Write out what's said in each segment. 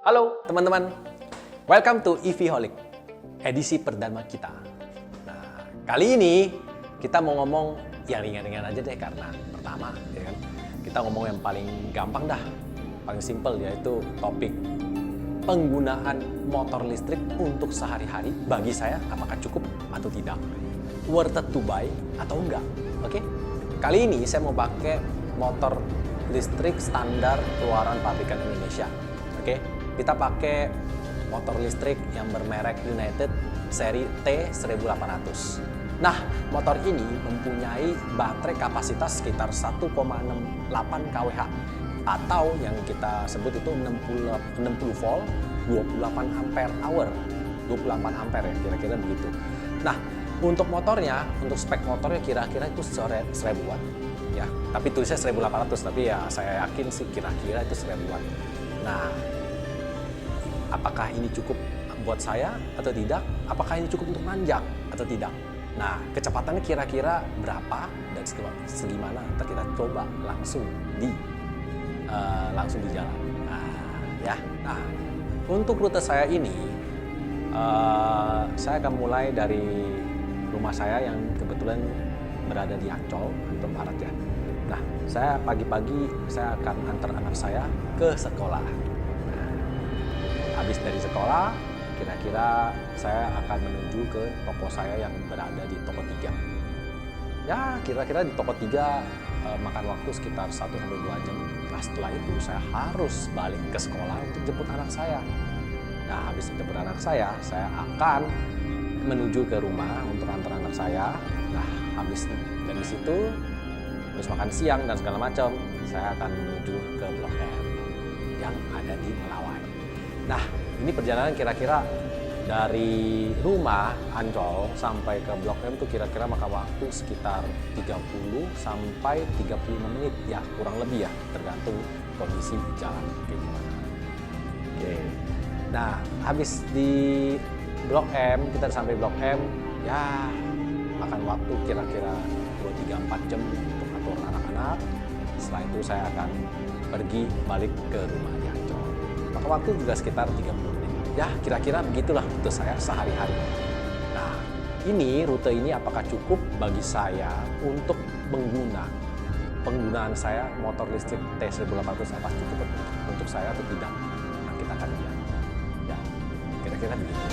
Halo teman-teman, welcome to EVholic, edisi perdana kita. Nah, kali ini kita mau ngomong yang ringan-ringan aja deh, karena pertama, ya kan, kita ngomong yang paling gampang dah, paling simple, yaitu topik penggunaan motor listrik untuk sehari-hari. Bagi saya, apakah cukup atau tidak? Worth it to buy atau enggak? Oke? Kali ini saya mau pakai motor listrik standar keluaran pabrikan Indonesia. Oke? Kita pakai motor listrik yang bermerek United seri T1800. Nah, motor ini mempunyai baterai kapasitas sekitar 1,68 kWh atau yang kita sebut itu 60 volt, 28 ampere hour. 28 ampere ya, kira-kira begitu. Nah, untuk motornya, untuk spek motornya kira-kira itu 1000 watt ya. Tapi tulisnya 1800, tapi ya saya yakin sih kira-kira itu 1000 watt. Nah, apakah ini cukup buat saya atau tidak? Apakah ini cukup untuk nanjak atau tidak? Nah, kecepatannya kira-kira berapa dan segimana? Ntar kita coba langsung di jalan. Nah, untuk rute saya ini, saya akan mulai dari rumah saya yang kebetulan berada di Ancol, Ancol Barat ya. Nah, saya pagi-pagi saya akan antar anak saya ke sekolah. Habis dari sekolah, kira-kira saya akan menuju ke toko saya yang berada di toko 3. Ya, kira-kira di toko 3 makan waktu sekitar 1-2 jam. Nah, setelah itu saya harus balik ke sekolah untuk jemput anak saya. Nah, habis jemput anak saya akan menuju ke rumah untuk antar anak saya. Nah, habis dari situ, habis makan siang dan segala macam, saya akan menuju ke Blok M yang ada di Melawai. Nah, ini perjalanan kira-kira dari rumah Ancol sampai ke Blok M itu kira-kira makan waktu sekitar 30 sampai 35 menit ya, kurang lebih ya, tergantung kondisi jalan kayak gimana. Oke. Nah, habis di Blok M, kita sampai Blok M ya makan waktu kira-kira 2-3-4 jam untuk atur anak-anak. Setelah itu saya akan pergi balik ke rumah di Ancol. Maka waktu juga sekitar 30 menit. Ya, kira-kira begitulah rute saya sehari-hari. Nah, rute ini apakah cukup bagi saya untuk penggunaan saya motor listrik T1800, apa cukup untuk saya atau tidak? Nah, kita akan lihat. Ya, kira-kira begitu.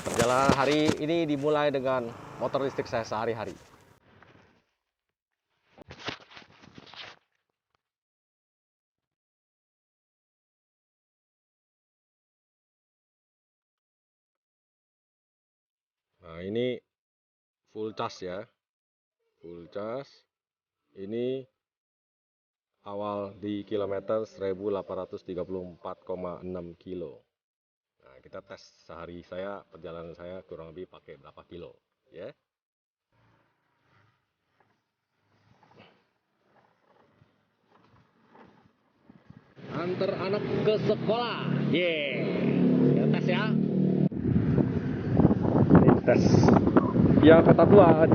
Perjalanan hari ini dimulai dengan motor listrik saya sehari-hari. Nah, ini full charge ya. Full charge. Ini awal di kilometer 1834,6 kilo. Nah, kita tes sehari perjalanan saya kurang lebih pakai berapa kilo ya. Antar anak ke sekolah. Kita tes ya. Ini tes. Ya, kata tua.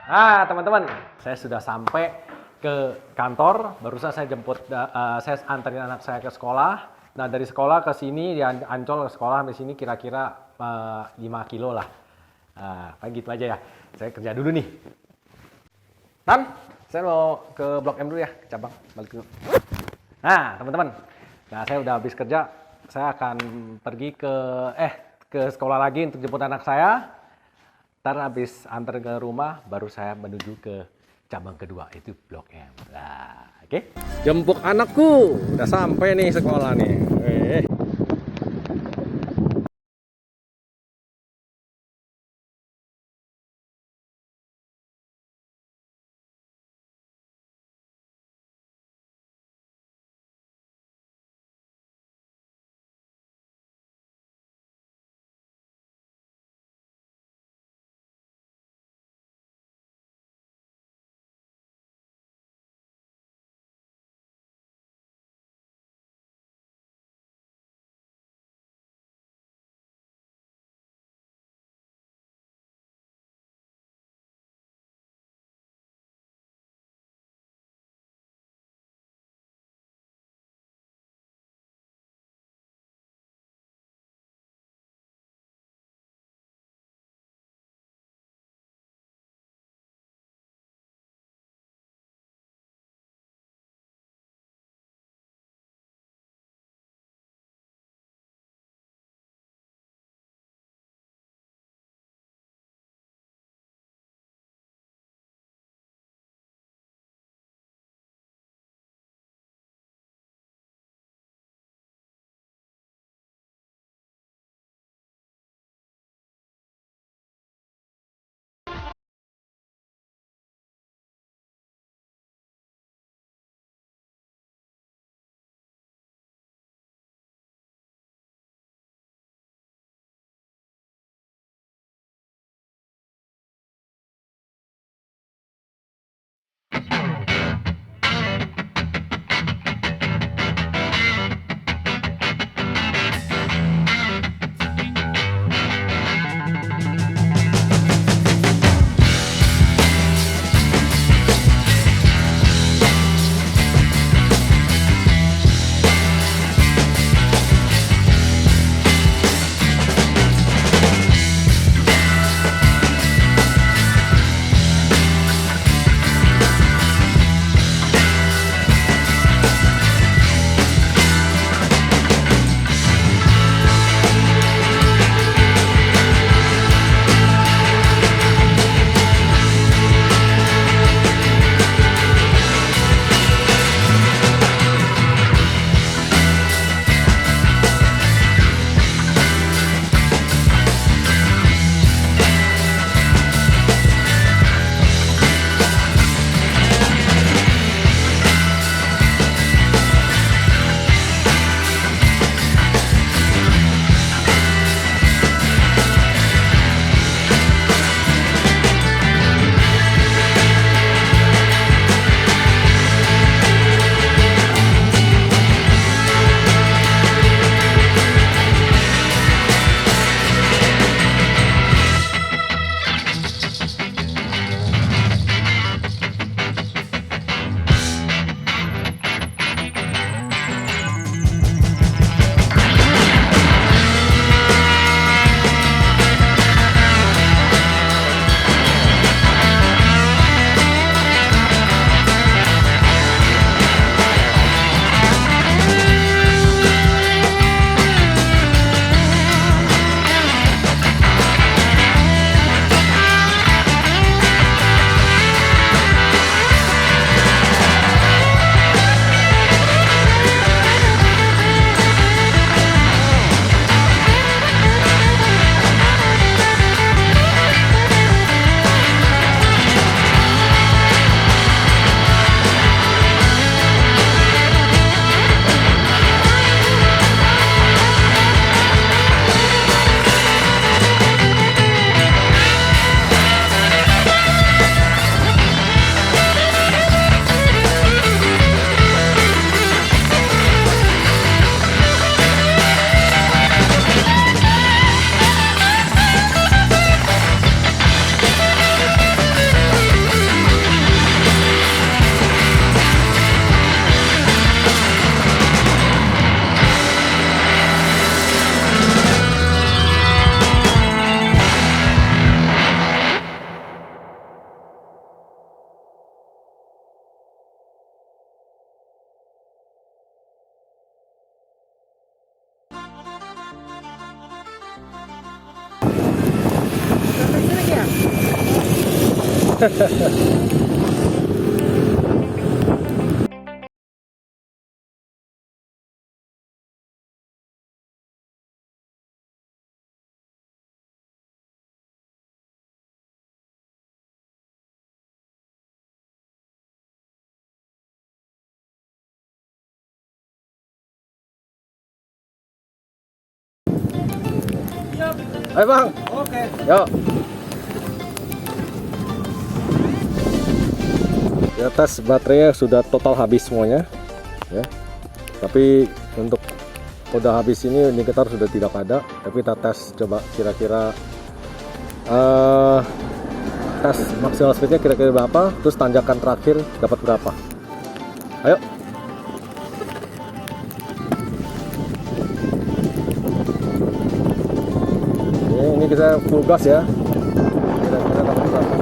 Nah, teman-teman, saya sudah sampai ke kantor. Barusan saya saya antarin anak saya ke sekolah. Nah, dari sekolah ke sini, di Ancol ke sekolah sampai sini kira-kira 5 kilo lah. Kayak gitu aja ya. Saya kerja dulu nih. Tan, saya mau ke Blok M dulu ya, ke cabang. Balik dulu. Nah, teman-teman. Nah, saya udah habis kerja. saya akan pergi ke sekolah lagi untuk jemput anak saya. Ntar habis antar ke rumah, baru saya menuju ke cabang kedua, itu Blok M. Nah, oke. Jemput anakku, udah sampai nih sekolah nih. Ayo bang. Oke. Yuk. Di atas baterainya sudah total habis semuanya, ya. Tapi untuk udah habis ini indikator sudah tidak ada. Tapi kita tes coba kira-kira tes maksimal speednya kira-kira berapa, terus tanjakan terakhir dapat berapa. Ayo. Ini kita full gas ya. Kira-kira dapat berapa.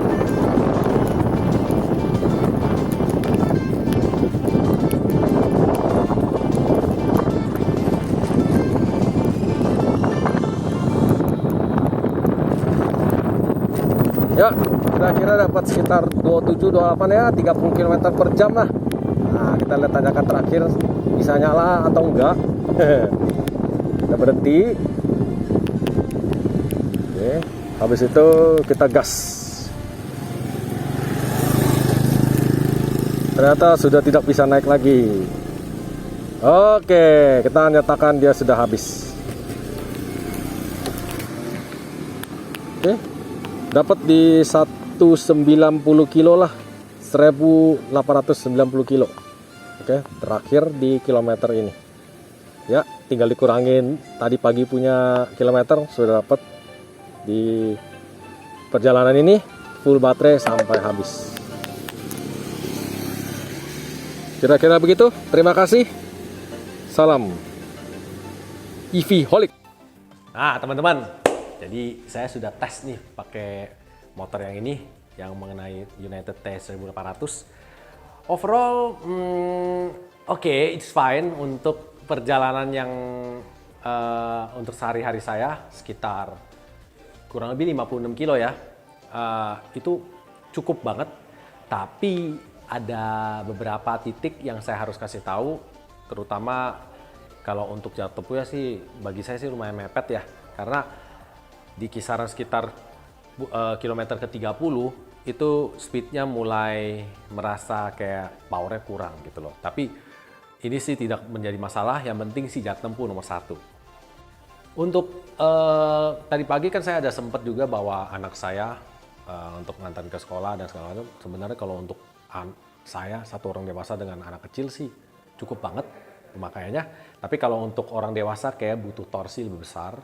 Ya, kira-kira dapat sekitar 27-28 ya, 30 km per jam lah. Nah, kita lihat tanjakan terakhir bisa nyala atau enggak. Kita berhenti. Oke, habis itu kita gas. Ternyata sudah tidak bisa naik lagi. Oke, kita nyatakan dia sudah habis. Oke, dapat di 190 kilo lah, 1890 kilo. Oke, terakhir di kilometer ini. Ya, tinggal dikurangin tadi pagi punya kilometer, sudah dapat di perjalanan ini full baterai sampai habis. Kira-kira begitu. Terima kasih. Salam EV Holic. Nah, teman-teman, jadi saya sudah tes nih pakai motor yang ini, yang mengenai United T1800. Overall, oke, it's fine untuk perjalanan yang untuk sehari-hari saya sekitar kurang lebih 56 kilo ya. Itu cukup banget, tapi ada beberapa titik yang saya harus kasih tahu, terutama kalau untuk jarak tempuhnya sih bagi saya sih lumayan mepet ya, karena di kisaran sekitar kilometer ke-30 itu speednya mulai merasa kayak powernya kurang gitu loh. Tapi ini sih tidak menjadi masalah, yang penting sih jarak tempuh nomor satu. Untuk tadi pagi kan saya ada sempat juga bawa anak saya untuk ngantar ke sekolah dan segala macam. Sebenarnya kalau untuk saya satu orang dewasa dengan anak kecil sih cukup banget pemakaiannya. Tapi kalau untuk orang dewasa kayak butuh torsi lebih besar.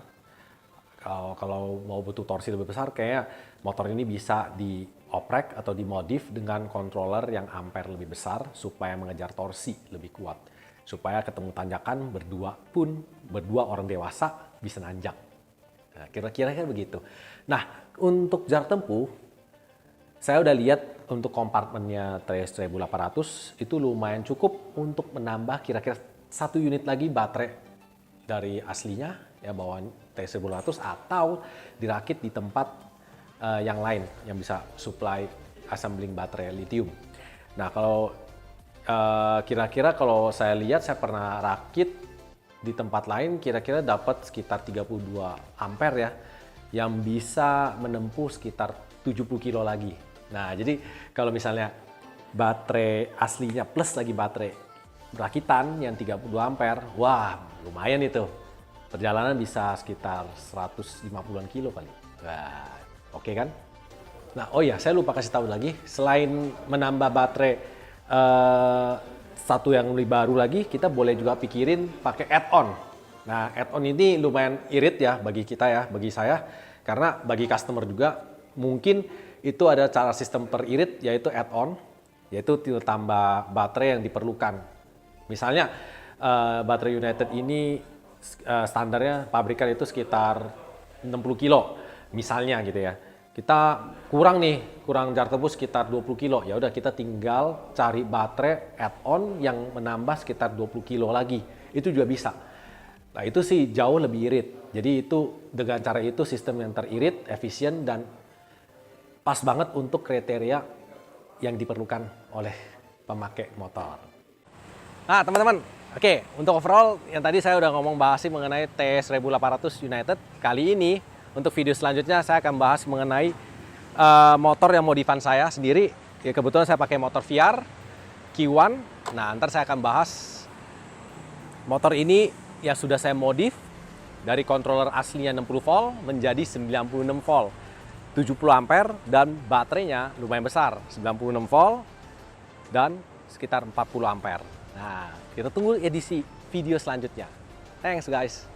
Kalau mau butuh torsi lebih besar, kayak motor ini bisa dioprek atau dimodif dengan controller yang ampere lebih besar supaya mengejar torsi lebih kuat. Supaya ketemu tanjakan berdua orang dewasa bisa nanjak. Nah, kira-kira begitu. Nah, untuk jarak tempuh, saya udah lihat untuk kompartmennya TS1800 itu lumayan cukup untuk menambah kira-kira 1 unit lagi baterai dari aslinya, ya bawaan TS1800, atau dirakit di tempat yang lain yang bisa supply assembling baterai lithium. Nah, kalau kira-kira kalau saya lihat, saya pernah rakit di tempat lain, kira-kira dapat sekitar 32 ampere ya, yang bisa menempuh sekitar 70 kilo lagi. Nah, jadi kalau misalnya baterai aslinya plus lagi baterai rakitan yang 30 ampere, wah lumayan itu. Perjalanan bisa sekitar 150-an kilo kali. Wah, oke kan? Nah, oh ya, saya lupa kasih tahu lagi, selain menambah baterai satu yang lebih baru lagi, kita boleh juga pikirin pakai add-on. Nah, add-on ini lumayan irit ya bagi kita ya, bagi saya, karena bagi customer juga mungkin itu ada cara sistem per irit, yaitu add-on, yaitu tambah baterai yang diperlukan. Misalnya baterai United ini standarnya pabrikan itu sekitar 60 kilo misalnya gitu ya. Kita kurang jarak tempuh sekitar 20 kilo, ya udah kita tinggal cari baterai add-on yang menambah sekitar 20 kilo lagi, itu juga bisa. Nah, itu sih jauh lebih irit. Jadi itu dengan cara itu sistem yang teririt, efisien, dan pas banget untuk kriteria yang diperlukan oleh pemakai motor. Nah teman-teman, oke, untuk overall yang tadi saya udah ngomong bahas mengenai TS1800 United. Kali ini untuk video selanjutnya saya akan bahas mengenai motor yang modifan saya sendiri. Ya, kebetulan saya pakai motor VR Q1. Nah, ntar saya akan bahas motor ini yang sudah saya modif dari controller aslinya 60 volt menjadi 96 volt. 70 ampere dan baterainya lumayan besar, 96 volt dan sekitar 40 ampere. Nah, kita tunggu edisi video selanjutnya. Thanks guys.